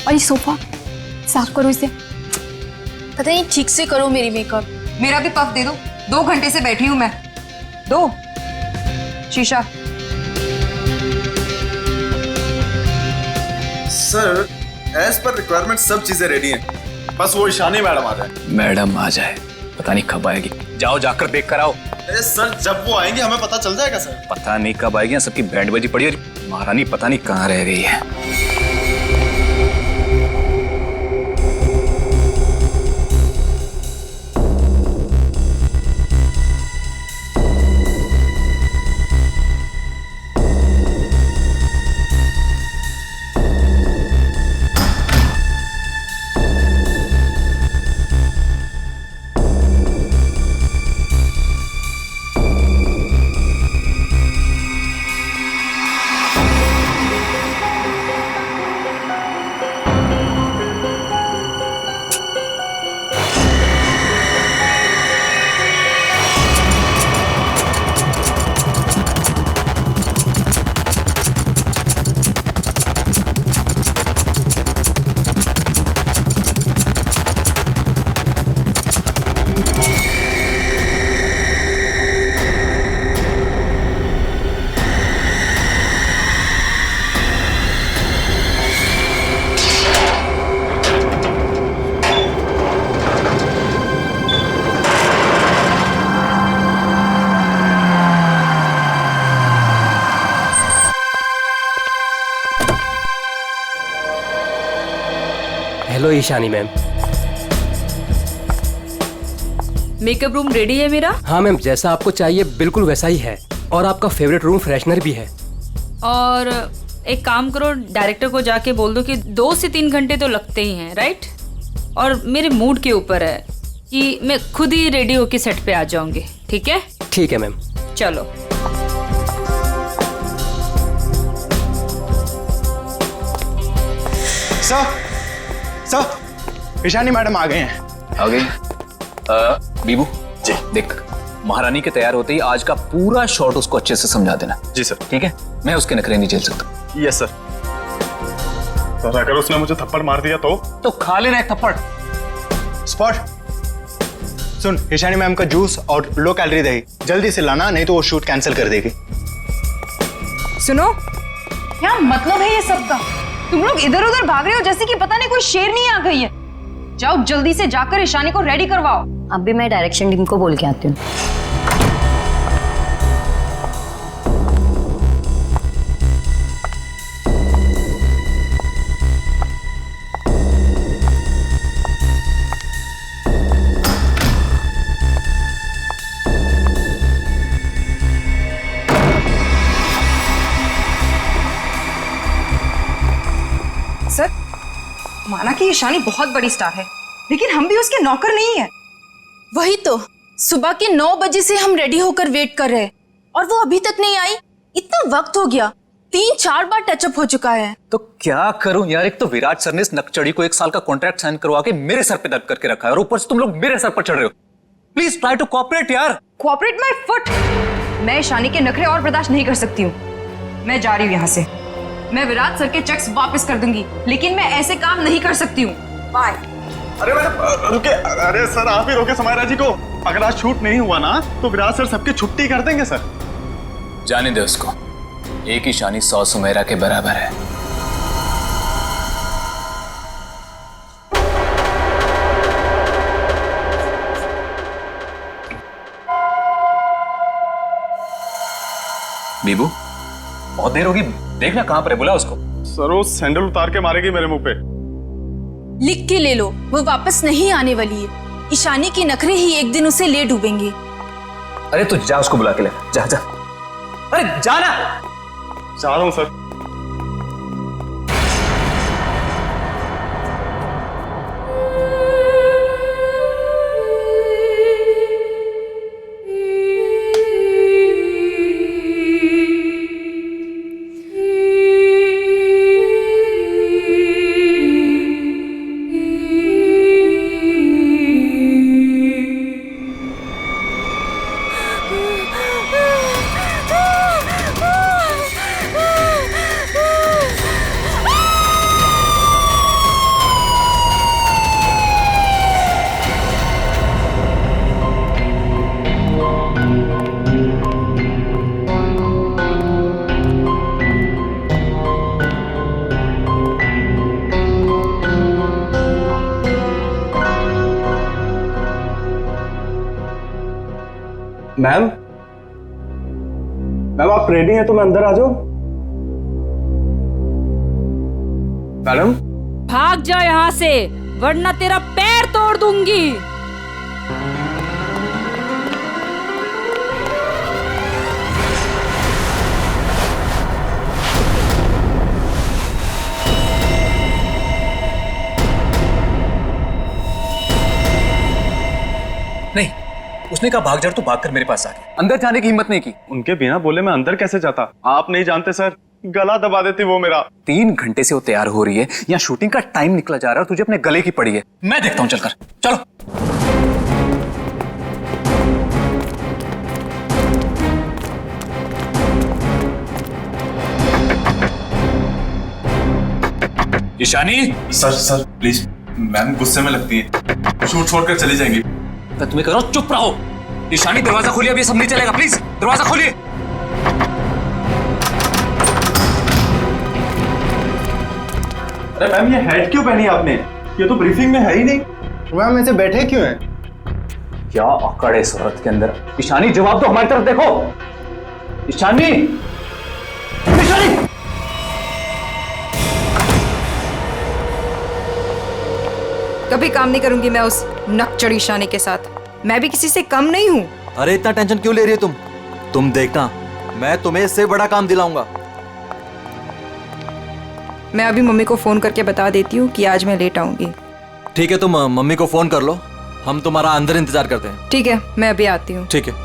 और ये सोफा साफ करो इसे। पता नहीं ठीक से करो मेरी मेकअप। मेरा भी पफ दे दो, 2 घंटे से बैठी हूं मैं। दो शीशा। सर एज पर रिक्वायरमेंट सब चीजें रेडी हैं, बस वो ईशानी मैडम आ जाए। मैडम आ जाए, पता नहीं कब आएगी। जाओ जाकर देख कर आओ। अरे सर जब वो आएंगे हमें पता चल जाएगा सर। पता नहीं कब आएगी, सबकी बैंड बजी पड़ी है। महारानी पता नहीं कहाँ रह गई है। Hello Ishani ma'am. Makeup room ready है मेरा? हाँ मैम, जैसा आपको चाहिए बिल्कुल वैसा ही है, और आपका फेवरेट रूम फ्रेशनर भी है। और एक काम करो, डायरेक्टर को जाके बोल दो कि 2 से 3 घंटे तो लगते ही हैं, राइट? और मेरे मूड के ऊपर है कि मैं खुद ही रेडी होके सेट पे आ जाऊंगी, ठीक है? ठीक है मैम। चलो। सर ईशानी मैडम आ गए हैं। आ गई। बीबू जी देख, महारानी के तैयार होते ही आज का पूरा शॉट उसको अच्छे से समझा देना। जी सर। ठीक है, मैं उसके नखरे नहीं झेल सकता। Yes sir. सर अगर उसने मुझे थप्पड़ मार दिया तो खा लेना एक थप्पड़। स्पॉट सुन, ईशानी मैम का जूस और लो कैलोरी दही जल्दी से लाना, नहीं तो वो शूट कैंसिल कर देगी। सुनो, क्या मतलब है ये सब का? तुम लोग इधर उधर भाग रहे हो जैसे कि पता नहीं कोई शेरनी आ गई है। जाओ जल्दी से जाकर ईशानी को रेडी करवाओ। अब भी मैं डायरेक्शन टीम को बोल के आती हूँ। सर, माना कि ईशानी बहुत बड़ी स्टार है, लेकिन हम भी उसके नौकर नहीं है। वही तो, सुबह के 9 बजे से हम रेडी होकर वेट कर रहे हैं और वो अभी तक नहीं आई। इतना वक्त हो गया, 3-4 बार टचअप हो चुका है। तो क्या करूं यार, एक तो विराट सर ने इस नकचड़ी को 1 साल का कॉन्ट्रैक्ट साइन करवा के मेरे सर पे दर्द करके रखा है, और ऊपर से तुम लोग मेरे सर पर चढ़ रहे हो। प्लीज ट्राई टू कोऑपरेट यार। Cooperate my foot. मैं ईशानी के नखरे और बर्दाश्त नहीं कर सकती हूँ। मैं जा रही हूँ यहाँ से। मैं विराट सर के चेक्स वापस कर दूंगी, लेकिन मैं ऐसे काम नहीं कर सकती हूँ। बाय। अरे मैडम रुके। अरे सर आप ही रोके समायरा जी को। अगर आज शूट नहीं हुआ ना तो विराट सर सबकी छुट्टी कर देंगे सर। जाने दे उसको, एक ईशानी 100 सुमेरा के बराबर है। बीबू बहुत देर होगी, देखना कहां पर है, बुला उसको। सर वो सैंडल उतार के मारेगी मेरे मुंह पे। लिख के ले लो, वो वापस नहीं आने वाली है। ईशानी के नखरे ही एक दिन उसे ले डूबेंगे। अरे तू जा, उसको बुला के ले। जा जा, अरे जाना। जा रहा हूं सर। मैम मैम आप रेडी हैं तो मैं अंदर आ जाऊं? मैडम भाग जा यहाँ से, वरना तेरा पैर तोड़ दूंगी। नहीं, उसने कहा भाग जा तो भागकर मेरे पास आ गया, अंदर जाने की हिम्मत नहीं की। उनके बिना बोले मैं अंदर कैसे जाता? आप नहीं जानते सर, गला दबा देती वो मेरा। 3 घंटे से वो तैयार हो रही है, यहाँ शूटिंग का टाइम निकला जा रहा है और तुझे अपने गले की पड़ी है। मैं देखता हूँ, चलकर चलो। ईशानी। सर प्लीज, मैम गुस्से में लगती है, शूट छोड़कर चली जाएंगी। मैं तुम्हें कह रहा हूं चुप रहो। ईशानी दरवाजा खोलिए, अभी सब नहीं चलेगा, प्लीज दरवाजा खोलिए। अरे मैम ये हेड क्यों पहनी आपने? ये तो ब्रीफिंग में है ही नहीं। मैम ऐसे बैठे क्यों हैं? क्या अकड़ है इस औरत के अंदर। ईशानी जवाब दो, हमारी तरफ देखो। ईशानी, ईशानी। कभी काम नहीं करूंगी मैं उस नकचड़ी शानी के साथ। मैं भी किसी से कम नहीं हूँ। अरे इतना टेंशन क्यों ले रही हो तुम देखना, मैं तुम्हें इससे बड़ा काम दिलाऊंगा। मैं अभी मम्मी को फोन करके बता देती हूँ कि आज मैं लेट आऊंगी। ठीक है, तुम मम्मी को फोन कर लो, हम तुम्हारा अंदर इंतजार करते हैं। ठीक है, मैं अभी आती हूँ। ठीक है।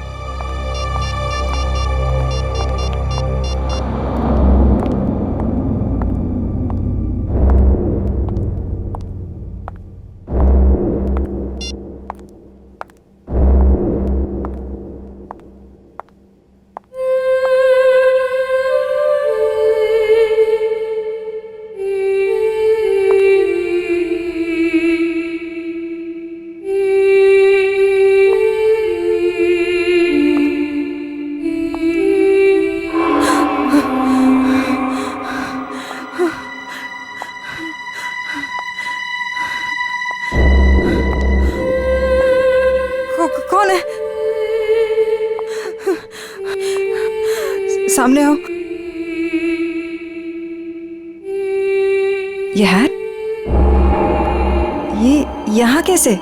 कौन है? सामने आओ। ये हैट, ये यहाँ कैसे?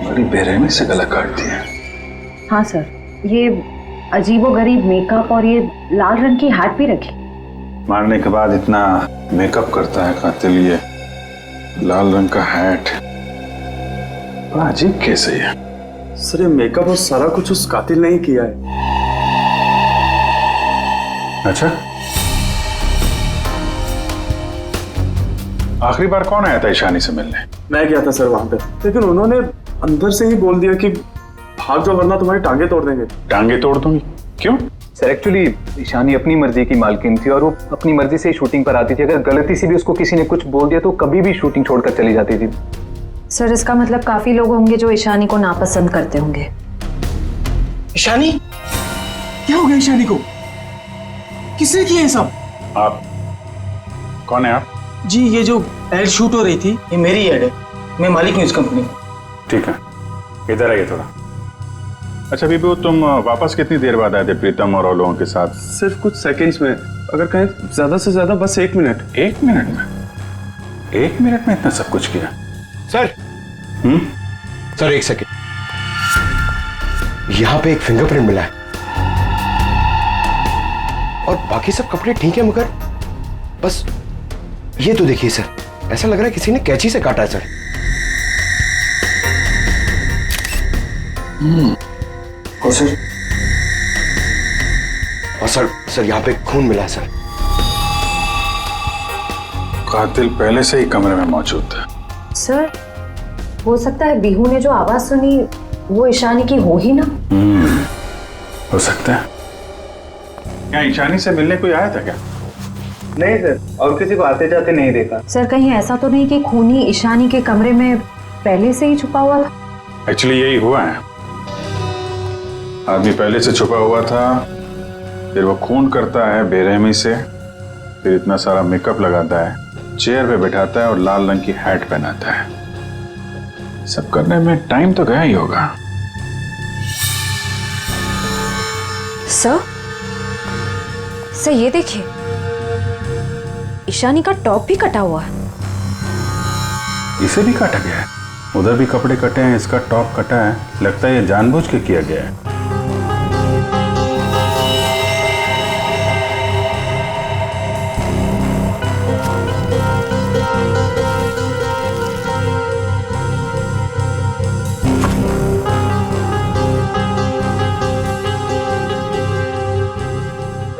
बड़ी बेरहमी से गला काट दिया। हाँ सर, ये अजीबोगरीब मेकअप और ये लाल रंग की हैट भी रखी। मारने के बाद इतना मेकअप करता है कातिल, ये लाल रंग का हैट, बड़ा अजीब केस है ये। सर ये मेकअप और सारा कुछ उस कातिल ने ही किया है। अच्छा, आखिरी बार कौन आया था ईशानी से मिलने? मैं गया था सर वहां पे, लेकिन उन्होंने अंदर से ही बोल दिया कि भाग जाओ वरना तुम्हारी टांगे तोड़ देंगे। टांगे तोड़ दूंगी? क्यों? सर एक्चुअली ईशानी अपनी मर्जी की मालकिन थी और वो अपनी मर्जी से ही शूटिंग पर आती थी। अगर गलती से भी उसको किसी ने कुछ बोल दिया तो कभी भी शूटिंग छोड़कर चली जाती थी। सर इसका मतलब काफी लोग होंगे जो ईशानी को नापसंद करते होंगे। ईशानी, क्या हो गया ईशानी को? किसने किया ये सब? आप कौन है आप? जी ये जो एड शूट हो रही थी ये मेरी एड है, मैं मालिक हूँ इस कंपनी का। ठीक है, इधर आइए थोड़ा। अच्छा बीबू, तुम वापस कितनी देर बाद आए थे प्रीतम और लोगों के साथ? सिर्फ कुछ सेकंड्स में, अगर कहें ज्यादा से ज्यादा बस 1 मिनट। 1 मिनट में? 1 मिनट में इतना सब कुछ किया? सर सर 1 सेकेंड, यहाँ पे एक फिंगरप्रिंट मिला है और बाकी सब कपड़े ठीक है, मगर बस ये तो देखिए सर, ऐसा लग रहा है किसी ने कैंची से काटा है सर। और सर यहाँ पे खून मिला है सर। कातिल पहले से ही कमरे में मौजूद था। सर हो सकता है बिहू ने जो आवाज सुनी वो ईशानी की हो ही ना। हो सकता है। क्या ईशानी से मिलने कोई आया था क्या? नहीं सर, और किसी को आते जाते नहीं देखा। सर कहीं ऐसा तो नहीं कि खूनी ईशानी के कमरे में पहले से ही छुपा हुआ था? एक्चुअली यही हुआ है। आदमी पहले से छुपा हुआ था, फिर वो खून करता है बेरहमी से, फिर इतना सारा मेकअप लगाता है, चेयर पे बैठाता है और लाल रंग की हैट पहनाता है। सब करने में टाइम तो गया ही होगा। सर ये देखिए, ईशानी का टॉप भी कटा हुआ है। इसे भी काटा गया है? उधर भी कपड़े कटे हैं, इसका टॉप कटा है। लगता है ये जानबूझ के किया गया है।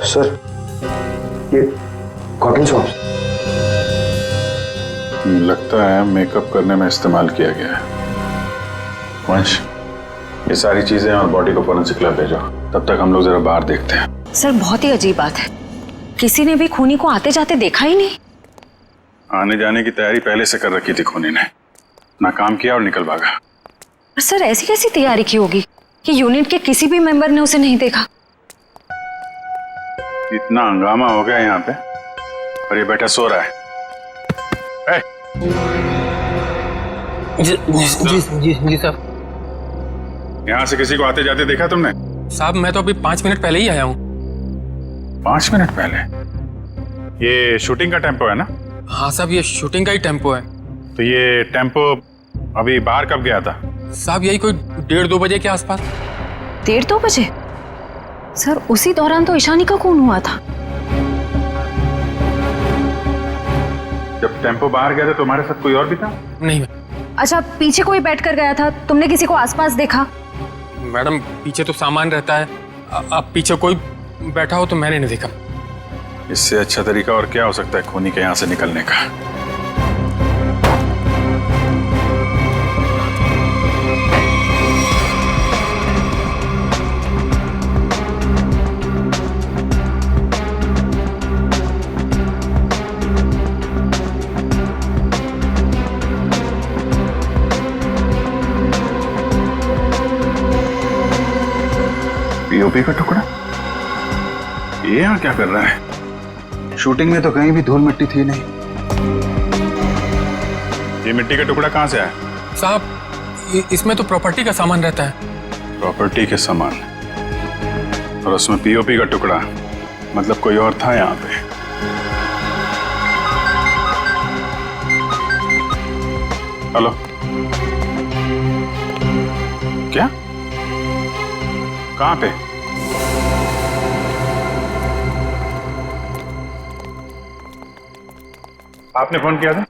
सर ये कॉटन सॉक्स लगता है मेकअप करने में इस्तेमाल किया गया है। वंश, ये सारी चीजें और बॉडी को फोरेंसिक लैब भेजो। तब तक हम लोग जरा बाहर देखते हैं। सर बहुत ही अजीब बात है, किसी ने भी खूनी को आते जाते देखा ही नहीं। आने जाने की तैयारी पहले से कर रखी थी खूनी ने, ना काम किया और निकल भागा। पर सर ऐसी कैसी तैयारी की होगी कि यूनिट के किसी भी मेंबर ने उसे नहीं देखा? इतना हंगामा हो गया यहाँ पे और ये बेटा सो रहा है। जी सर। यहाँ से किसी को आते जाते देखा तुमने? साहब मैं तो अभी 5 मिनट पहले ही आया हूँ। 5 मिनट पहले? ये शूटिंग का टेम्पो है ना? हाँ साहब, ये शूटिंग का ही टेम्पो है। तो ये टेम्पो अभी बाहर कब गया था? साहब यही कोई 1:30-2 बजे के आसपास। 1:30-2 बजे? सर उसी दौरान तो ईशानी का खून हुआ था। जब टेम्पो बाहर गया था तुम्हारे साथ कोई और भी था? नहीं। अच्छा, पीछे कोई बैठ कर गया था, तुमने किसी को आसपास देखा? मैडम पीछे तो सामान रहता है, अब पीछे कोई बैठा हो तो मैंने नहीं देखा। इससे अच्छा तरीका और क्या हो सकता है खूनी के यहाँ से निकलने का? पीओपी का टुकड़ा ये यहाँ क्या कर रहा है? शूटिंग में तो कहीं भी धूल मिट्टी थी नहीं। ये मिट्टी का टुकड़ा कहाँ से आया? साहब इसमें तो प्रॉपर्टी का सामान रहता है। प्रॉपर्टी के सामान और उसमें पीओपी का टुकड़ा, मतलब कोई और था यहाँ पे। हेलो, क्या? कहाँ पे? आपने फोन किया था?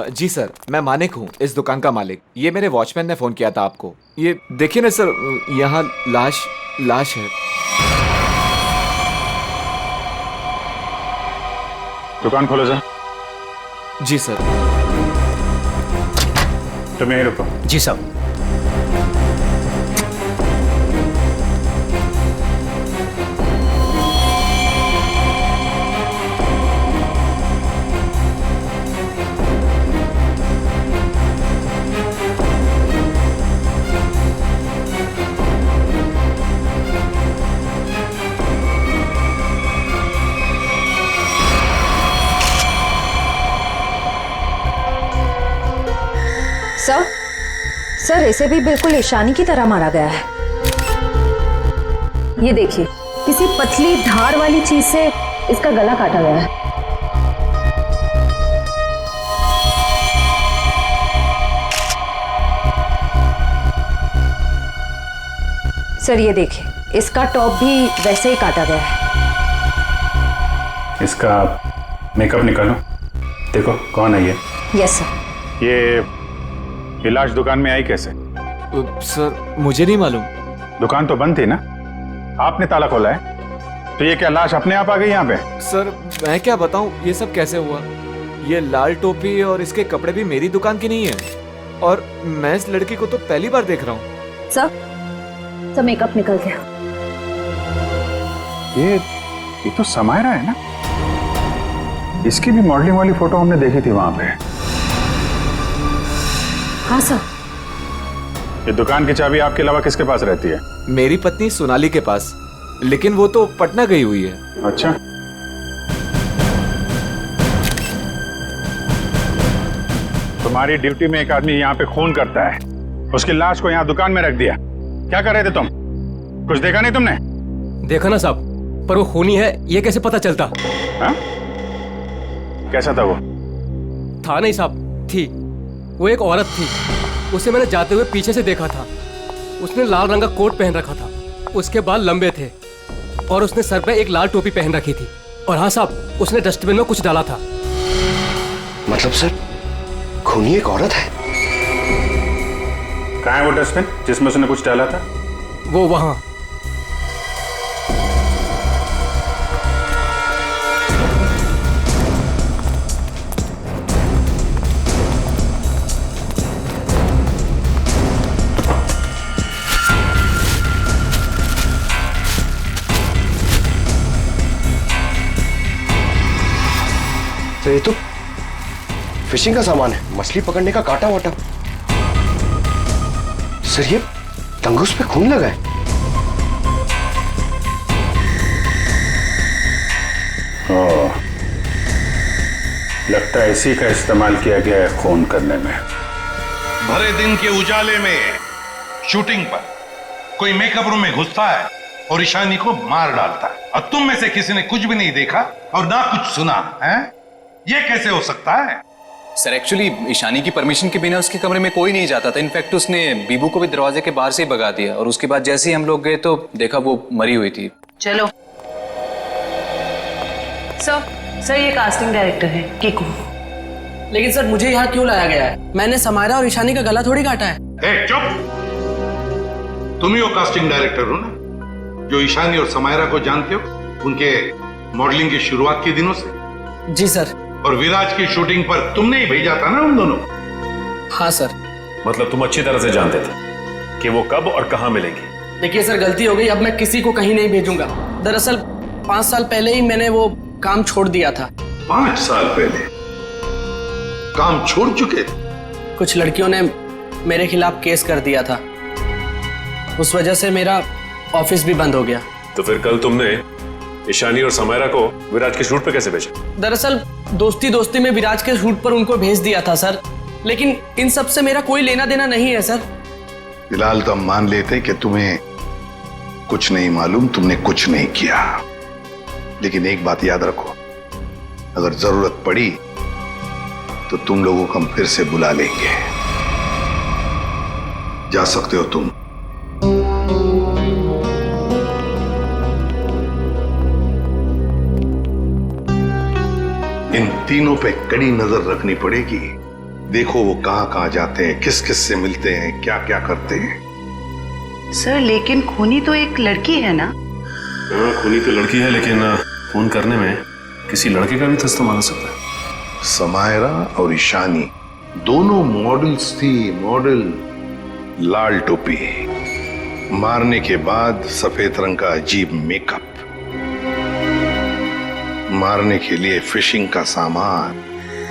जी सर, मैं मानिक हूँ, इस दुकान का मालिक। ये मेरे वॉचमैन ने फोन किया था आपको। ये देखिए ना सर, यहाँ लाश है। दुकान खोलो जा। जी सर। तुम यहीं रुको। जी साहब। सर इसे भी बिल्कुल ईशानी की तरह मारा गया है। ये देखिए, किसी पतली धार वाली चीज से इसका गला काटा गया है। सर ये देखिए, इसका टॉप भी वैसे ही काटा गया है। इसका मेकअप निकालो, देखो कौन है ये। Yes sir. ये लाश दुकान में आई कैसे? सर मुझे नहीं मालूम। दुकान तो बंद थी ना, आपने ताला खोला है, तो ये क्या लाश अपने आप आ गई यहाँ पे? सर मैं क्या बताऊं, ये सब कैसे हुआ? ये लाल टोपी और इसके कपड़े भी मेरी दुकान की नहीं है, और मैं इस लड़की को तो पहली बार देख रहा हूँ। सर मेकअप निकल गया। ये तो समायरा है ना? इसकी भी मॉडलिंग वाली फोटो हमने देखी थी वहां पे। हाँ सर। ये दुकान की चाबी आपके अलावा किसके पास रहती है? मेरी पत्नी सोनाली के पास, लेकिन वो तो पटना गई हुई है। अच्छा, तुम्हारी ड्यूटी में एक आदमी यहाँ पे खून करता है, उसकी लाश को यहाँ दुकान में रख दिया। क्या कर रहे थे तुम? कुछ देखा नहीं तुमने? देखा ना साहब, पर वो खूनी है ये कैसे पता चलता? हाँ? कैसा था वो? था नहीं साहब, थी। वो एक औरत थी, उसे मैंने जाते हुए पीछे से देखा था। उसने लाल रंग का कोट पहन रखा था, उसके बाल लंबे थे और उसने सर पे एक लाल टोपी पहन रखी थी। और हाँ साहब, उसने डस्टबिन में कुछ डाला था। मतलब सर, खूनी एक औरत है? कहाँ है वो डस्टबिन जिसमें उसने कुछ डाला था? वो वहां। तो ये तो फिशिंग का सामान है, मछली पकड़ने का कांटा वाटा। सर ये तंगूस पे खून लगा है। ओह, लगता है इसी का इस्तेमाल किया गया है खून करने में। भरे दिन के उजाले में शूटिंग पर कोई मेकअप रूम में घुसता है और ईशानी को मार डालता है, और तुम में से किसी ने कुछ भी नहीं देखा और ना कुछ सुना है? ये कैसे हो सकता है? सर एक्चुअली ईशानी की परमिशन के बिना उसके कमरे में कोई नहीं जाता था। इनफैक्ट उसने बीबू को भी दरवाजे के बाहर से ही भगा दिया, और उसके बाद जैसे ही हम लोग गए तो देखा वो मरी हुई थी। चलो सर, ये कास्टिंग डायरेक्टर है कीकू। लेकिन सर मुझे यहाँ क्यों लाया गया है? मैंने समायरा और ईशानी का गला थोड़ी काटा है। चुप! तुम ही वो कास्टिंग डायरेक्टर हो ना, जो ईशानी और समायरा को जानते हो उनके मॉडलिंग की शुरुआत के दिनों से? जी सर। और विराज की शूटिंग पर तुमने ही भेजा था ना उन दोनों? हाँ सर। मतलब तुम अच्छी तरह से जानते थे कि वो कब और कहां मिलेंगे? देखिए सर, गलती हो गई, अब मैं किसी को कहीं नहीं भेजूंगा। दरअसल 5 साल पहले ही मैंने वो काम छोड़ दिया था। 5 साल पहले काम छोड़ चुके थे? कुछ लड़कियों ने मेरे खिलाफ केस कर दिया था, उस वजह से मेरा ऑफिस भी बंद हो गया। तो फिर कल तुमने ईशानी और समायरा को विराज के शूट पे कैसे भेजा? दरअसल दोस्ती दोस्ती में विराज के शूट पर उनको भेज दिया था सर, लेकिन इन सब से मेरा कोई लेना देना नहीं है सर। फिलहाल तो हम मान लेते कि तुम्हें कुछ नहीं मालूम, तुमने कुछ नहीं किया। लेकिन एक बात याद रखो, अगर जरूरत पड़ी तो तुम लोगों को हम फिर से बुला लेंगे। जा सकते हो तुम। इन तीनों पे कड़ी नजर रखनी पड़ेगी। देखो वो कहां कहां जाते हैं, किस किस से मिलते हैं, क्या क्या करते हैं। सर लेकिन खूनी तो एक लड़की है ना? हाँ, खूनी तो लड़की है, लेकिन खून करने में किसी लड़के का भी तो इस्तेमाल हो सकता है। समायरा और ईशानी दोनों मॉडल्स थी, मॉडल। लाल टोपी, मारने के बाद सफेद रंग का अजीब मेकअप, मारने के लिए फिशिंग का सामान,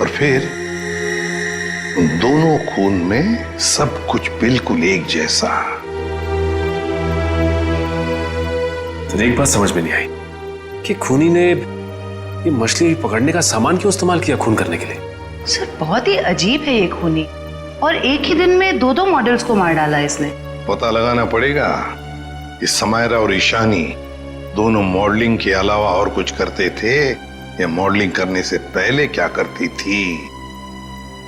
और फिर उन दोनों खून में सब कुछ बिल्कुल एक जैसा। तो एक बात समझ में नहीं आई कि खूनी ने ये मछली पकड़ने का सामान क्यों इस्तेमाल किया खून करने के लिए? सर बहुत ही अजीब है ये खूनी, और एक ही दिन में 2 मॉडल्स को मार डाला इसने। पता लगाना पड़ेगा कि समायरा और ईशानी दोनों मॉडलिंग के अलावा और कुछ करते थे, या मॉडलिंग करने से पहले क्या करती थी।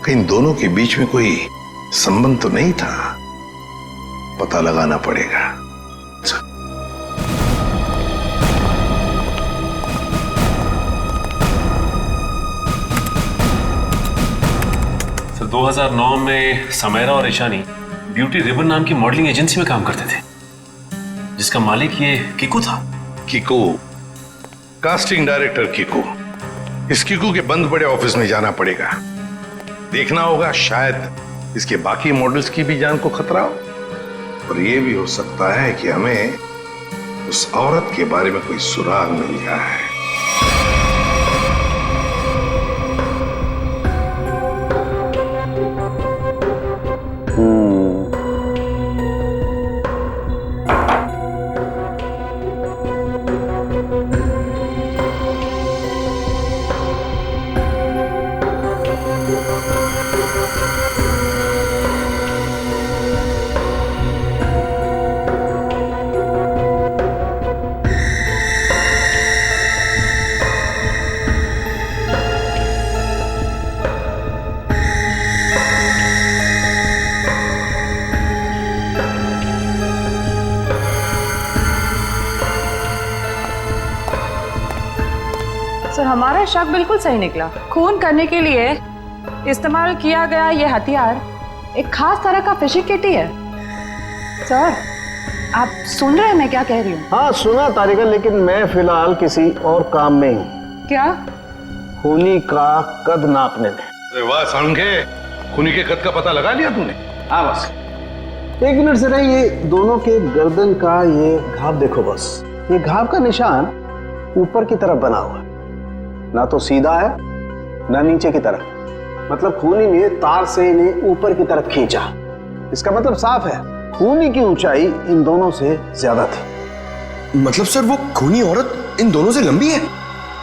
कहीं दोनों के बीच में कोई संबंध तो नहीं था, पता लगाना पड़ेगा। तो 2009 में समायरा और ईशानी ब्यूटी रिबन नाम की मॉडलिंग एजेंसी में काम करते थे, जिसका मालिक ये कीकू था। Kiku, casting director Kiku. इस कीकू के बंद पड़े ऑफिस में जाना पड़ेगा, देखना होगा शायद इसके बाकी मॉडल्स की भी जान को खतरा हो, और ये भी हो सकता है कि हमें उस औरत के बारे में कोई सुराग मिल जाए। सर, हमारा शक बिल्कुल सही निकला। खून करने के लिए इस्तेमाल किया गया ये हथियार एक खास तरह का फिशिंग किट ही है। सर, आप सुन रहे हैं मैं क्या कह रही हूँ? हाँ सुना तारिका, लेकिन मैं फिलहाल किसी और काम में हूँ। क्या? खूनी का कद नापने में। अरे वाह साळुंखे, खूनी के कद का पता लगा लिया तूने? हाँ बस 1 मिनट से नहीं, ये दोनों के गर्दन का ये घाव देखो बस। ये घाव का निशान ऊपर की तरफ बना हुआ है, ना तो सीधा है ना नीचे की तरफ। मतलब खूनी ने तार से इन्हें ऊपर की तरफ खींचा। इसका मतलब साफ है, खूनी की ऊंचाई इन दोनों से ज्यादा थी। मतलब सर वो खूनी औरत इन दोनों से लंबी है?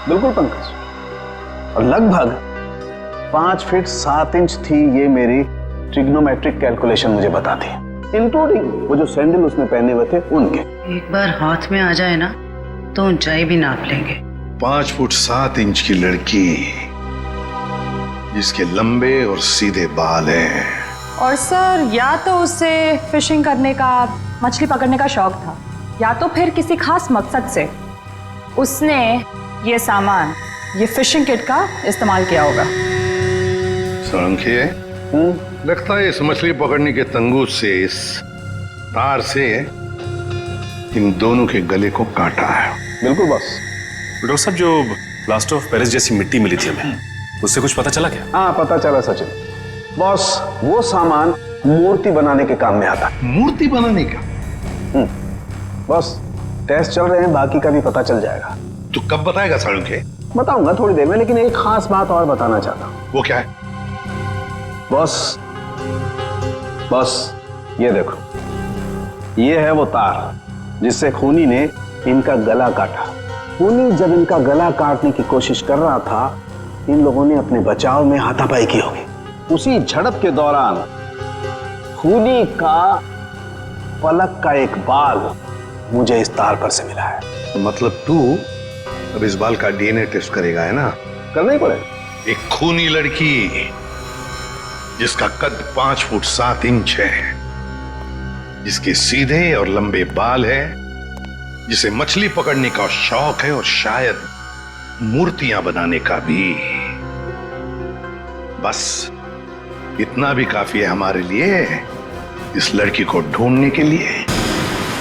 बिल्कुल पंकज, और लगभग 5 फीट 7 इंच थी। ये मेरी ट्रिग्नोमेट्रिक कैलकुलेशन मुझे बताती है, इंक्लूडिंग वो जो सैंडल उसने पहने हुए थे उनके। एक बार हाथ में आ जाए ना तो ऊंचाई भी नाप लेंगे। 5 फुट 7 इंच की लड़की जिसके लंबे और सीधे बाल हैं। और सर, या तो उसे फिशिंग करने का, मछली पकड़ने का शौक था, या तो फिर किसी खास मकसद से उसने ये सामान, ये फिशिंग किट का इस्तेमाल किया होगा। साळुंखे, लगता है इस मछली पकड़ने के तंगूस से, इस तार से इन दोनों के गले को काटा है। बिल्कुल बस। डॉक्टर साहब, जो प्लास्टर ऑफ पेरिस जैसी मिट्टी मिली थी हमें, उससे कुछ पता चला क्या? हाँ पता चला सचिन। बॉस, वो सामान मूर्ति बनाने के काम में आता है। मूर्ति बनाने का? बॉस, टेस्ट चल रहे हैं, बाकी का भी पता चल जाएगा। तो कब बताएगा साळुंखे? बताऊंगा थोड़ी देर में, लेकिन एक खास बात और बताना चाहता हूँ। वो क्या है? बॉस ये देखो, ये है वो तार जिससे खूनी ने इनका गला काटा। खूनी जब इनका गला काटने की कोशिश कर रहा था, इन लोगों ने अपने बचाव में हाथापाई की होगी। उसी झड़प के दौरान खूनी का पलक का एक बाल मुझे इस तार पर से मिला है। तो मतलब तू अब इस बाल का डीएनए टेस्ट करेगा, है ना? करना ही पड़ेगा। एक खूनी लड़की जिसका कद 5 फुट 7 इंच है, जिसके सीधे और लंबे बाल है, जिसे मछली पकड़ने का शौक है और शायद मूर्तियां बनाने का भी। बस इतना भी काफी है हमारे लिए इस लड़की को ढूंढने के लिए।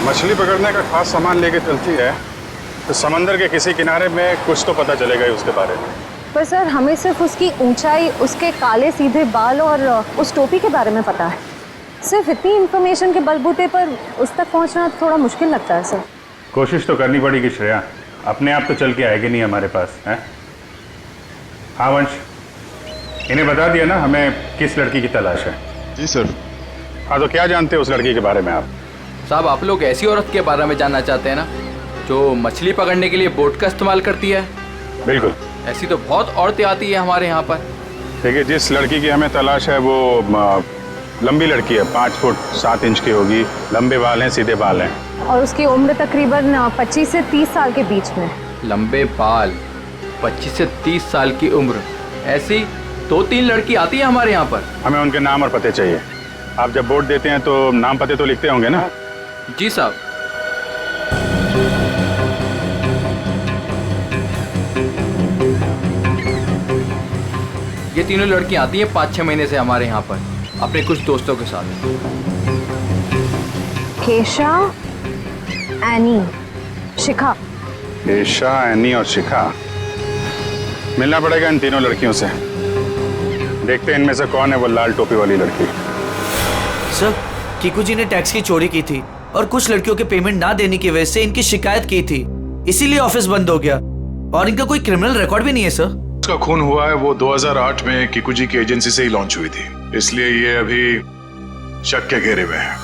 मछली पकड़ने का खास सामान लेके चलती है तो समंदर के किसी किनारे में कुछ तो पता चलेगा ही उसके बारे में। पर सर, हमें सिर्फ उसकी ऊंचाई, उसके काले सीधे बाल और उस टोपी के बारे में पता है। सिर्फ इतनी इंफॉर्मेशन के बलबूते पर उस तक पहुंचना थोड़ा मुश्किल लगता है सर। कोशिश तो करनी पड़ेगी श्रेया, अपने आप तो चल के आएगी नहीं हमारे पास, है? हाँ वंश, इन्हें बता दिया ना हमें किस लड़की की तलाश है? जी सर। हाँ, तो क्या जानते हैं उस लड़की के बारे में आप? साहब, आप लोग ऐसी औरत के बारे में जानना चाहते हैं ना जो मछली पकड़ने के लिए बोट का इस्तेमाल करती है? बिल्कुल। ऐसी तो बहुत औरतें आती है हमारे यहाँ पर। देखिए, जिस लड़की की हमें तलाश है वो लंबी लड़की है, 5 फुट 7 इंच की होगी, लंबे बाल हैं, सीधे बाल हैं, और उसकी उम्र तकरीबन 25 से 30 साल के बीच में। लंबे बाल, 25 से 30 साल की उम्र, ऐसी 2-3 लड़की आती है हमारे यहाँ पर। हमें उनके नाम और पते चाहिए। आप जब वोट देते हैं तो नाम पते तो लिखते होंगे ना? जी साहब। ये तीनों लड़की आती हैं 5-6 महीने से हमारे यहाँ पर अपने कुछ दोस्तों के साथ। केशा, एनी, शिखा। केशा, एनी और शिखा। मिलना पड़ेगा इन तीनों लड़कियों से। देखते हैं इनमें से कौन है वो लाल टोपी वाली लड़की। सर, कीकू जी ने टैक्स की चोरी की थी, और कुछ लड़कियों के पेमेंट ना देने की वजह से इनकी शिकायत की थी, इसीलिए ऑफिस बंद हो गया। और इनका कोई क्रिमिनल रिकॉर्ड भी नहीं है सर। उसका खून हुआ है वो 2008 में किकुजी की एजेंसी से ही लॉन्च हुई थी, इसलिए ये अभी शक के घेरे में है।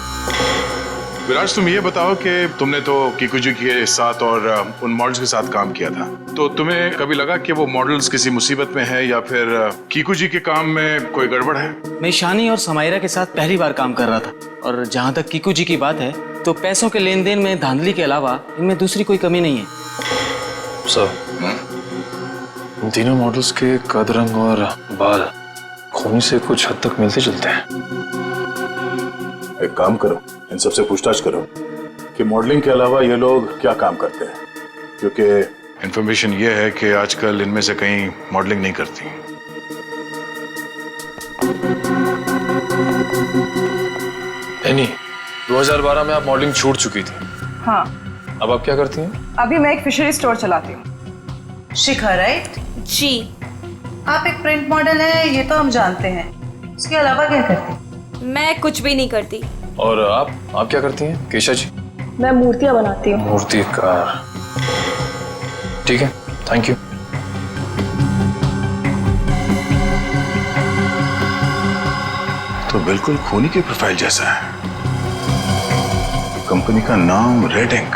विराज, तुम ये बताओ कि तुमने तो किकुजी के साथ और उन मॉडल्स के साथ काम किया था, तो तुम्हें कभी लगा कि वो मॉडल्स किसी मुसीबत में है या फिर किकुजी के काम में कोई गड़बड़ है? मैं ईशानी और समायरा के साथ पहली बार काम कर रहा था, और जहाँ तक किकुजी की बात है तो पैसों के लेन देन में धांधली के अलावा इनमें दूसरी कोई कमी नहीं है। सर, इन तीनों मॉडल्स के कद, रंग और बाल खूनी से कुछ हद तक मिलते जुलते हैं। एक काम करो, इन सबसे पूछताछ करो कि मॉडलिंग के अलावा ये लोग क्या काम करते हैं, क्योंकि इंफॉर्मेशन ये है कि आजकल इनमें से कहीं मॉडलिंग नहीं करती। एनी, 2012 में आप मॉडलिंग छूट चुकी थी, हाँ। अब आप क्या करती हैं? अभी मैं एक फिशरी स्टोर चलाती हूँ। शिखा, राइट? जी। आप एक प्रिंट मॉडल है, ये तो हम जानते हैं। उसके अलावा क्या करती हैं? मैं कुछ भी नहीं करती। और आप क्या करती हैं केशा जी? मैं मूर्तियाँ बनाती हूँ। मूर्तिकार, ठीक है, थैंक यू। तो बिल्कुल खूनी की प्रोफाइल जैसा है। कंपनी का नाम रेड इंक।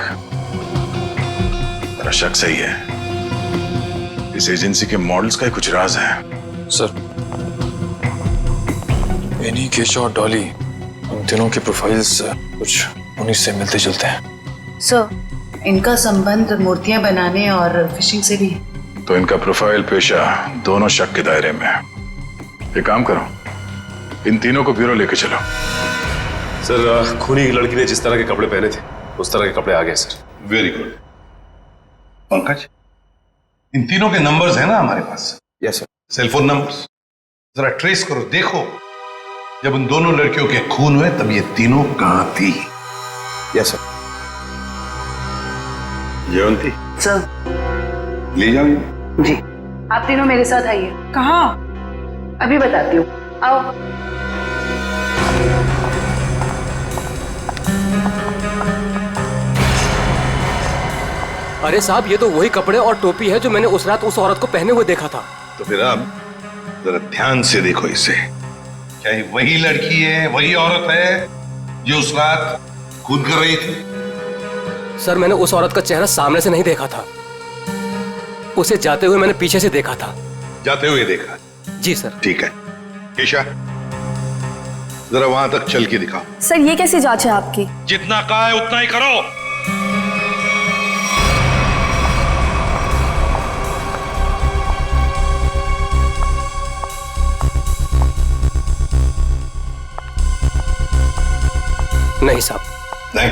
मेरा शक सही है, इस एजेंसी के मॉडल्स का ही कुछ राज है। सर, एनी, केशा और डॉली, इन तीनों के प्रोफाइल्स कुछ उन्हीं से मिलते जुलते हैं। सर, इनका संबंध मूर्तियां बनाने और फिशिंग से भी है। तो इनका प्रोफाइल पेशा दोनों शक के दायरे में है। एक काम करो, इन तीनों को ब्यूरो लेके चलो। सर, खूनी की लड़की ने जिस तरह के कपड़े पहने थे उस तरह के कपड़े आ गए सर। Very good. पंकज, इन तीनों के नंबर्स हैं ना हमारे पास? Yes sir. सेलफोन नंबर्स जरा ट्रेस करो, देखो जब उन दोनों लड़कियों के खून हुए तब ये तीनों कहां थी? Yes sir. जयवंती, सर। ले जाओ जी। आप तीनों मेरे साथ आइए। कहाँ? अभी बताती हूँ, आओ। अरे साहब, ये तो वही कपड़े और टोपी है जो मैंने उस रात उस औरत को पहने हुए देखा था। तो फिर अब जरा ध्यान से देखो इसे। क्या ये वही लड़की है, वही औरत है जो उस रात खून कर रही थी? सर, मैंने उस औरत का चेहरा सामने से नहीं देखा था, उसे जाते हुए मैंने पीछे से देखा था। जाते हुए देखा? जी सर। ठीक है, केशा जरा वहां तक चल के दिखाओ। सर, ये कैसी जांच है आपकी? जितना कहा है उतना ही करो। नहीं साहब। नहीं?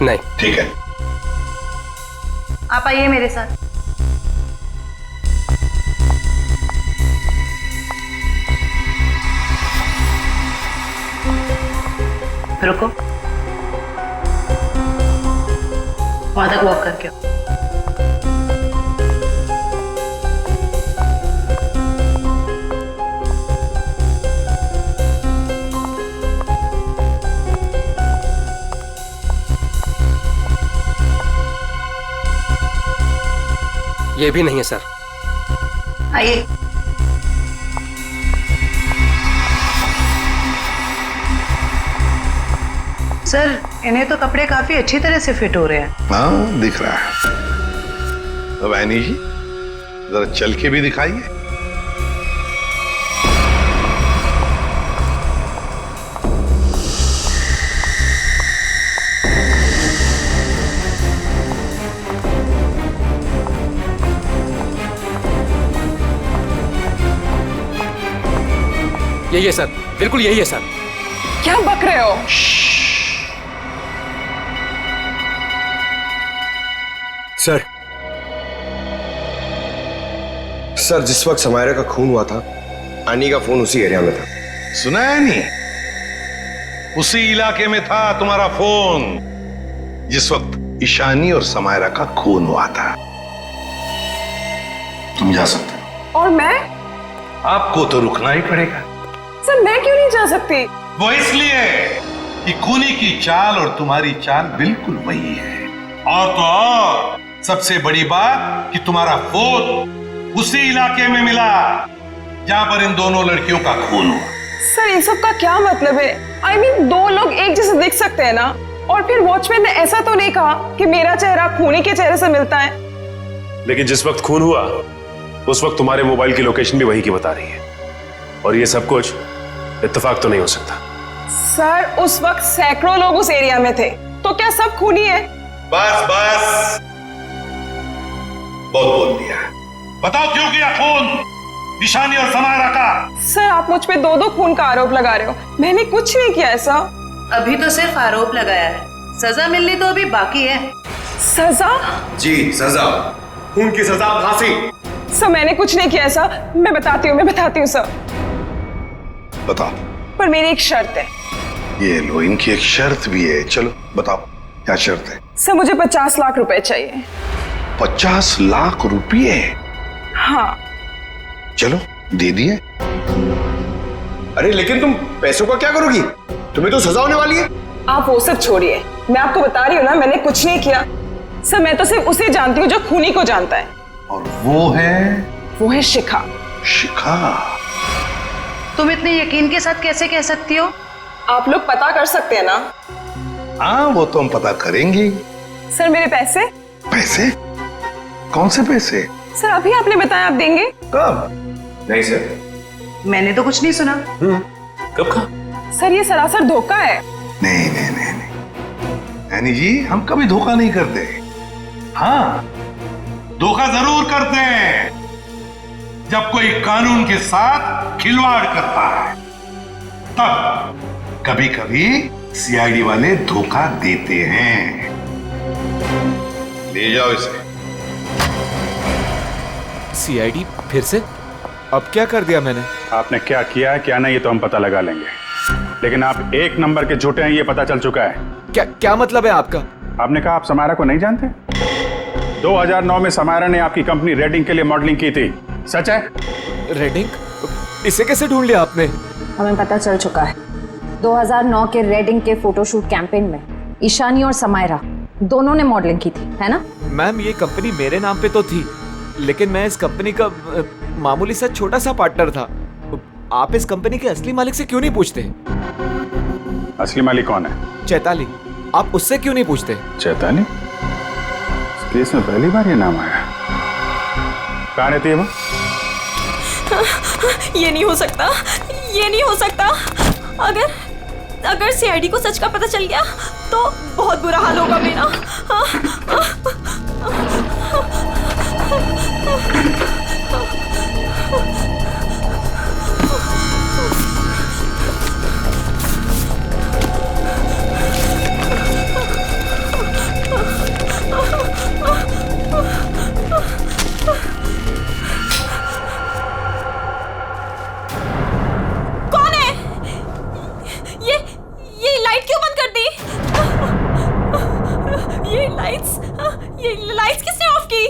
नहीं। ठीक है, आप आइए मेरे साथ। रुको, वहां तक वॉक करके आओ। ये भी नहीं है सर। आइए। सर, इन्हें तो कपड़े काफी अच्छी तरह से फिट हो रहे हैं। हाँ, दिख रहा है। अब ऐनी जी जरा चल के भी दिखाइए। यही है सर, बिल्कुल यही है सर। क्या बक रहे हो? सर, जिस वक्त समायरा का खून हुआ था, आनी का फोन उसी एरिया में था। सुना है नहीं? उसी इलाके में था तुम्हारा फोन जिस वक्त ईशानी और समायरा का खून हुआ था। तुम जा सकते हो। और मैं? आपको तो रुकना ही पड़ेगा। सर, मैं क्यों नहीं जा सकती? वो इसलिए कि खूनी की चाल और तुम्हारी चाल बिल्कुल वही है। और तो और सबसे बड़ी बात कि तुम्हारा फोन उसी इलाके में मिला जहां पर इन दोनों लड़कियों का खून हुआ। सर इन सब का क्या मतलब है? I mean, दो लोग एक जैसे दिख सकते हैं ना? और फिर वॉचमैन ने ऐसा तो नहीं कहा कि मेरा चेहरा खूनी के चेहरे से मिलता है। लेकिन जिस वक्त खून हुआ उस वक्त तुम्हारे मोबाइल की लोकेशन भी वही की बता रही है, और ये सब कुछ इत्तेफाक तो नहीं हो सकता। सर उस वक्त सैकड़ों लोग उस एरिया में थे, तो क्या सब खूनी है? बस बस, बहुत बोल दिया। बताओ क्यों किया खून ईशानी और समायरा का? सर आप मुझ पे दो खून का आरोप लगा रहे हो, मैंने कुछ नहीं किया ऐसा। अभी तो सिर्फ आरोप लगाया है, सजा मिलनी तो अभी बाकी है। सजा? जी सजा, खून की सजा फांसी। सर मैंने कुछ नहीं किया ऐसा, मैं बताती हूँ सर। बताओ। पर मेरी एक शर्त है। ये लो, इनकी एक शर्त भी है। चलो बताओ क्या शर्त है? सर मुझे 50 लाख रुपए चाहिए। 50 लाख रुपये? हाँ। चलो दे दिए। अरे लेकिन तुम पैसों का क्या करोगी? तुम्हें तो सजा होने वाली है। आप वो सब छोड़िए, मैं आपको बता रही हूँ ना, मैंने कुछ नहीं किया। सर मैं तो सिर्फ उसे जानती हूँ जो खूनी को जानता है। और वो है शिखा। शिखा? तुम इतने यकीन के साथ कैसे कह सकती हो? आप लोग पता कर सकते हैं ना? हाँ वो तो हम पता करेंगे। सर मेरे पैसे? पैसे? कौन से पैसे? सर अभी आपने बताया आप देंगे। कब? नहीं सर, मैंने तो कुछ नहीं सुना। कब कहा? सर ये सरासर धोखा है। नहीं नहीं नहीं नहीं यानी जी, हम कभी धोखा नहीं करते। हाँ धोखा जरूर करते हैं जब कोई कानून के साथ खिलवाड़ करता है, तब कभी कभी सीआईडी वाले धोखा देते हैं। ले जाओ इसे। सीआईडी फिर से? अब क्या कर दिया मैंने? आपने क्या किया है क्या नहीं ये तो हम पता लगा लेंगे, लेकिन आप एक नंबर के झूठे हैं ये पता चल चुका है। क्या मतलब है आपका? आपने कहा आप समायरा को नहीं जानते? 2009 में समायरा ने आपकी कंपनी रेडिंग के लिए मॉडलिंग की थी, सच है? रेडिंग? इसे कैसे ढूंढ लिया आपने? हमें पता चल चुका है। 2009 के रेडिंग के फोटोशूट कैंपेन में ईशानी और समायरा दोनों ने मॉडलिंग की थी, है ना? मैम ये कंपनी मेरे नाम पे तो थी, लेकिन मैं इस कंपनी का मामूली सा छोटा सा पार्टनर था। आप इस कंपनी के असली मालिक से क्यों नहीं पूछते? असली मालिक कौन है? चैताली। आप उससे क्यों नहीं पूछते? चैताली? इस केस में पहली बार ये नाम आया। कहाँ रहती है वो? ये नहीं हो सकता, ये नहीं हो सकता। अगर सीआईडी को सच का पता चल गया तो बहुत बुरा हाल होगा मेरा। कौन है? ये लाइट क्यों बंद कर दी? ये लाइट्स किसने ऑफ की?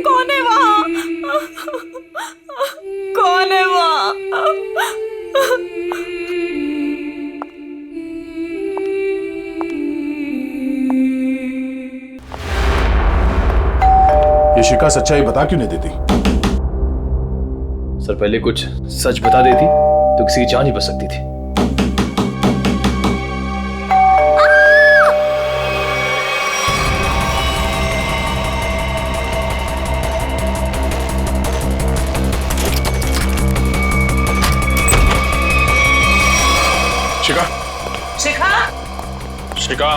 कौन है वहां? कौन है वहां? ये शिखा सच्चाई बता क्यों नहीं देती? सर पहले कुछ सच बता देती तो किसी की जान ही बच सकती थी। शिखा, शिखा, शिखा,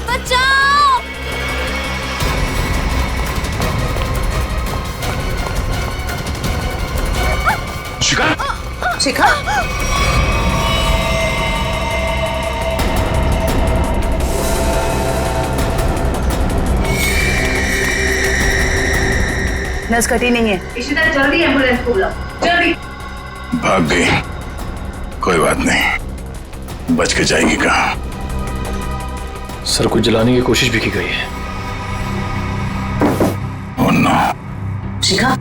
बचाओ! शिखा, शिखा, नस कटी नहीं है। इशिता जल्दी एम्बुलेंस को बुलाओ, जल्दी। भाग गई, कोई बात नहीं, बच के जाएगी कहाँ? सर को जलाने की कोशिश भी की गई है। नो। शिखा,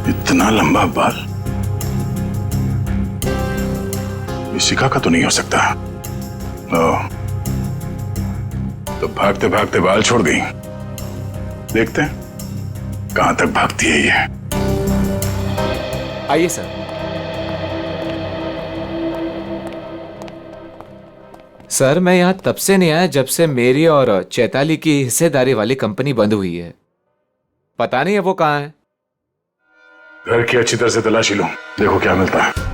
इतना लंबा बाल ये शिखा का तो नहीं हो सकता। तो भागते भागते बाल छोड़ गई। देखते हैं कहां तक भागती है ये। आइए सर। सर मैं यहां तब से नहीं आया जब से मेरी और चैताली की हिस्सेदारी वाली कंपनी बंद हुई है। पता नहीं है वो कहां है। घर की अच्छी तरह से तलाशी लो, देखो क्या मिलता है।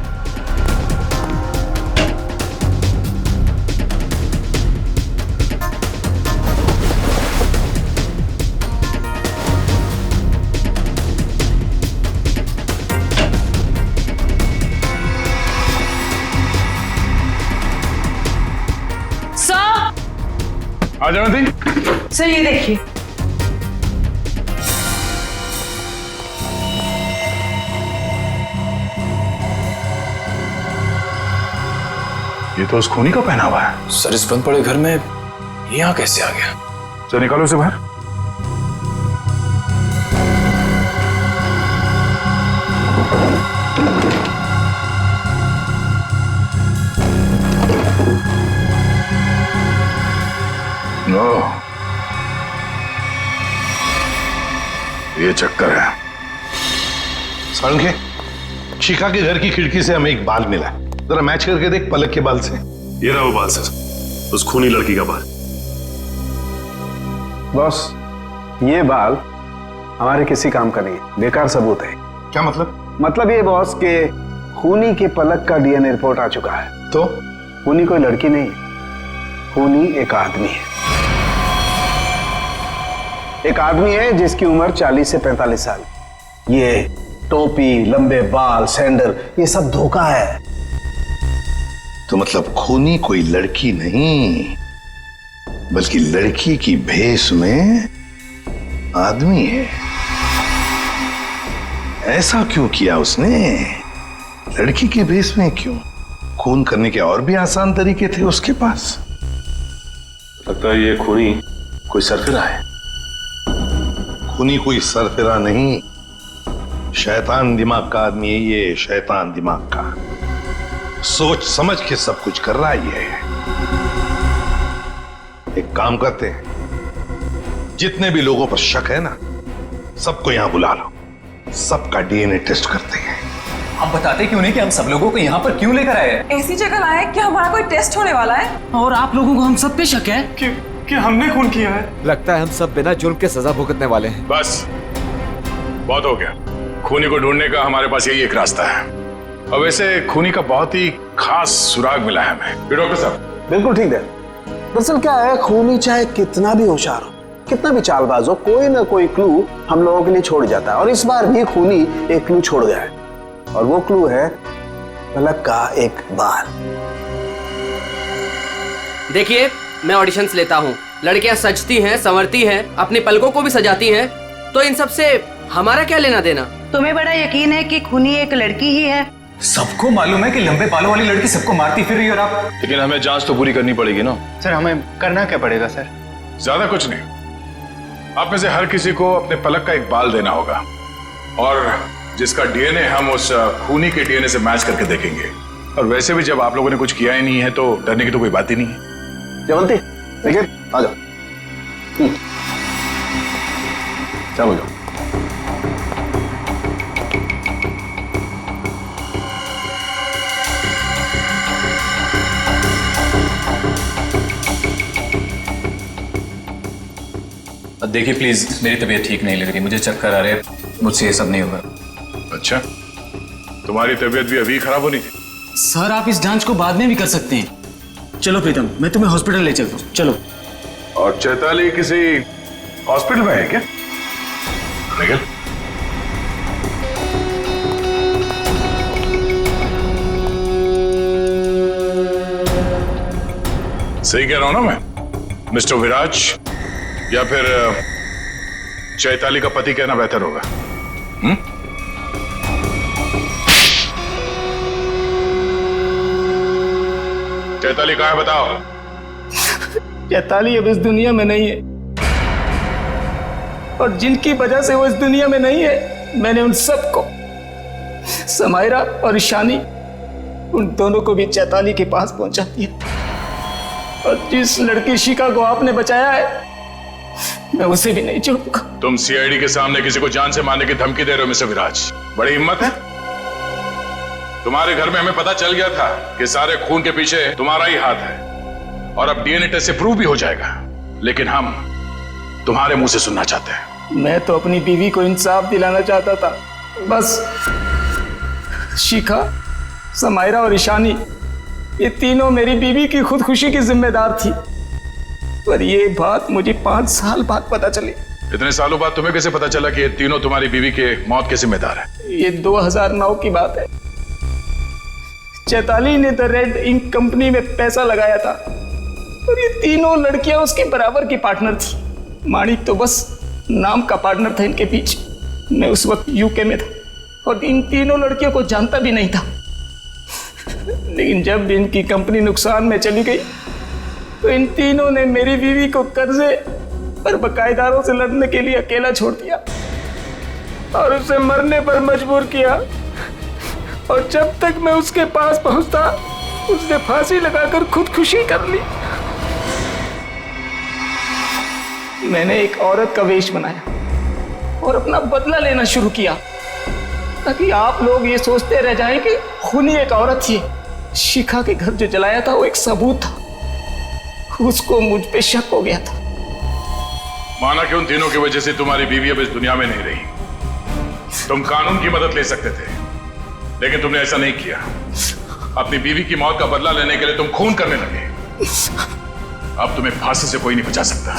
आ जाओ थी। सर ये देखिए। ये तो उस खूनी का पहना हुआ है। सर इस बंद पड़े घर में ये यहाँ कैसे आ गया? चल निकालो उसे बाहर। ये चक्कर है। सारंगे, शिखा के घर की खिड़की से हमें एक बाल मिला है, जरा मैच करके देख पलक के बाल से। ये रहा वो बाल सर, उस खूनी लड़की का बाल। बॉस, ये बाल हमारे किसी काम का नहीं, बेकार सबूत है। क्या मतलब? मतलब ये बॉस के खूनी के पलक का डीएनए रिपोर्ट आ चुका है। तो खूनी कोई लड़की नहीं, खूनी एक आदमी है। एक आदमी है जिसकी उम्र 40 से 45 साल। ये टोपी, लंबे बाल, सैंडल, ये सब धोखा है। तो मतलब खूनी कोई लड़की नहीं बल्कि लड़की की भेष में आदमी है। ऐसा क्यों किया उसने? लड़की के भेष में क्यों? खून करने के और भी आसान तरीके थे उसके पास। लगता है ये खूनी कोई सरफिरा है। खूनी कोई सरफिरा नहीं, शैतान दिमाग का आदमी है ये, शैतान दिमाग का। सोच समझ के सब कुछ कर रहा है ये। एक काम करते हैं, जितने भी लोगों पर शक है ना, सबको यहां बुला लो, सबका डीएनए टेस्ट करते हैं। आप बताते क्यों नहीं कि हम सब लोगों को यहाँ पर क्यों लेकर आए हैं? ऐसी जगह लाए कि हमारा कोई टेस्ट होने वाला है। और आप लोगों को हम सब पे शक है कि हमने खून किया है। लगता है हम सब बिना जुर्म के सजा भुगतने वाले हैं। बस बहुत हो गया। खूनी को ढूंढने का हमारे पास यही एक रास्ता है। और वैसे खूनी का बहुत ही खास सुराग मिला है हमें। डॉक्टर साहब बिल्कुल ठीक है। दरअसल क्या है, खूनी चाहे कितना भी होशियार हो, कितना भी चालबाज हो, कोई ना कोई क्लू हम लोगों के लिए छोड़ जाता है। और इस बार भी खूनी एक क्लू छोड़ गया है, और वो क्लू है पलक का एक बाल। देखिए, मैं ऑडिशंस लेता हूँ, लड़कियां सजती हैं, संवरती हैं, अपनी पलकों को भी सजाती हैं, तो इन सब से हमारा क्या लेना देना? तुम्हें बड़ा यकीन है कि खूनी एक लड़की ही है? सबको मालूम है कि लंबे बालों वाली लड़की सबको मारती फिर रही है, और आप। लेकिन हमें जांच तो पूरी करनी पड़ेगी ना। सर हमें करना क्या पड़ेगा सर? ज्यादा कुछ नहीं, आप में से हर किसी को अपने पलक का एक बाल देना होगा, और जिसका डीएनए हम उस खूनी के डीएनए से मैच करके देखेंगे। और वैसे भी जब आप लोगों ने कुछ किया ही नहीं है तो डरने की तो कोई बात ही नहीं है। जयवंती, देखिए आ जाओ। चलो जाओ। देखिए प्लीज, मेरी तबीयत ठीक नहीं लग रही, मुझे चक्कर आ रहे हैं, मुझसे ये सब नहीं होगा। अच्छा, तुम्हारी तबीयत भी अभी खराब होनी थी? सर आप इस जांच को बाद में भी कर सकते हैं। चलो प्रीतम, मैं तुम्हें हॉस्पिटल ले चलता हूँ, चलो। और चैताली किसी हॉस्पिटल में है क्या? निकल। सही कह रहा हूं ना मैं? मिस्टर विराज या फिर चैताली का पति कहना बेहतर होगा। चैताली कहाँ है बताओ। चैताली अब इस दुनिया में नहीं है, और जिनकी वजह से वो इस दुनिया में नहीं है, मैंने उन सबको, समायरा और ईशानी, उन दोनों को भी चैताली के पास पहुंचा दिया। और जिस लड़की शिखा को आपने बचाया है, मैं उसे भी नहीं छोड़ूंगा। तुम सीआईडी के सामने किसी को जान से मारने की धमकी दे रहे हो मिस्टर विराज, बड़ी हिम्मत है तुम्हारे। घर में हमें पता चल गया था कि सारे खून के पीछे तुम्हारा ही हाथ है, और अब डीएनए टेस्ट से प्रूव भी हो जाएगा, लेकिन हम तुम्हारे मुंह से सुनना चाहते हैं। मैं तो अपनी बीवी को इंसाफ दिलाना चाहता था, बस शिखा, समायरा और ईशानी, ये तीनों मेरी बीवी की खुदकुशी की जिम्मेदार थी, पर ये बात मुझे 5 साल बाद पता चली। इतने सालों बाद तुम्हें कैसे पता चला कि ये तीनों तुम्हारी बीवी के मौत के जिम्मेदार है? ये 2009 की बात है। चैताली ने द रेड इंक कंपनी में पैसा लगाया था, और ये तीनों लड़कियां उसके बराबर की पार्टनर थी। माणिक तो बस नाम का पार्टनर था इनके पीछे। मैं उस वक्त यूके में था और इन तीनों लड़कियों को जानता भी नहीं था, लेकिन जब इनकी कंपनी नुकसान में चली गई तो इन तीनों ने मेरी बीवी को कर्जे और बकायेदारों से लड़ने के लिए अकेला छोड़ दिया और उसे मरने पर मजबूर किया। और जब तक मैं उसके पास पहुंचता, उसने फांसी लगाकर खुदकुशी कर ली। मैंने एक औरत का वेश बनाया और अपना बदला लेना शुरू किया, ताकि आप लोग ये सोचते रह जाएं कि खूनी एक औरत थी। शिखा के घर जो जलाया था वो एक सबूत था, उसको मुझ पे शक हो गया था। माना कि उन तीनों की वजह से तुम्हारी बीवी अब इस दुनिया में नहीं रही। तुम कानून की मदद ले सकते थे, लेकिन तुमने ऐसा नहीं किया। अपनी बीवी की मौत का बदला लेने के लिए तुम खून करने लगे। अब तुम्हें फांसी से कोई नहीं बचा सकता।